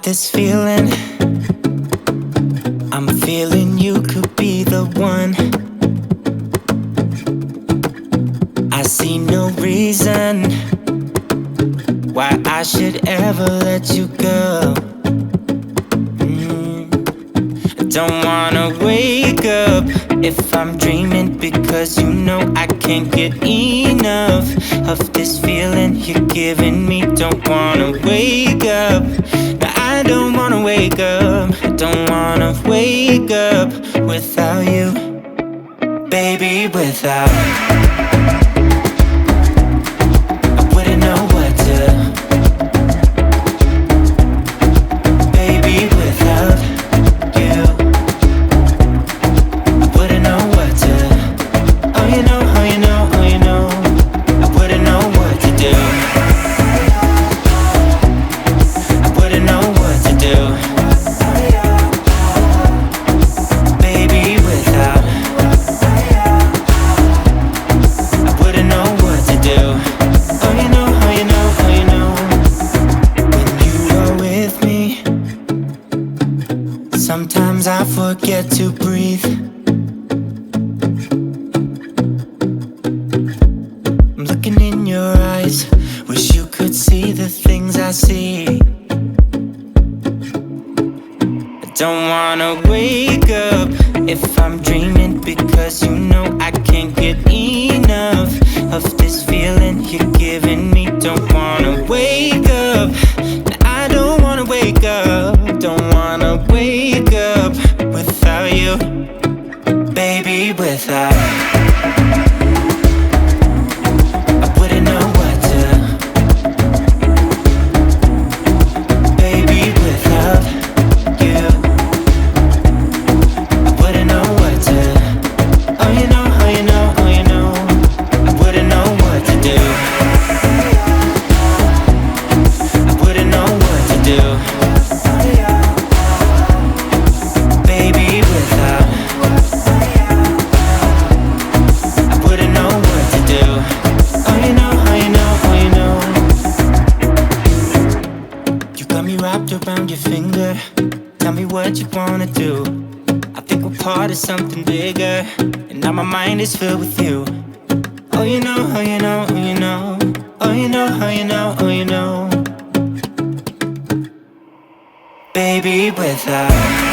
This feeling, I'm feeling you could be the one. I see no reason why I should ever let you go. I don't wanna wake up if I'm dreaming, because you know I can't get enough of this feeling you're giving me. Don't wanna wake up. I don't wanna wake up, I don't wanna wake up without you, baby, without. I wouldn't know what to, baby, without you. I wouldn't know what to, oh you know, oh you know, oh you know, I wouldn't know what to do. Sometimes I forget to breathe. I'm looking in your eyes, wish you could see the things I see. I don't wanna wake up if I'm dreaming, because you know I can't get enough of this feeling you're giving me. Don't wanna wake up, I don't wanna wake up, don't wanna wake up without you, baby, without. I wouldn't know what to, baby, without you. I wouldn't know what to, oh you know, oh you know, oh you know, I wouldn't know what to do. I wouldn't know what to do. Around your finger, tell me what you wanna do. I think we're part of something bigger, and now my mind is filled with you. Oh you know, oh you know, oh you know, oh you know, oh you know, oh you know, baby, without.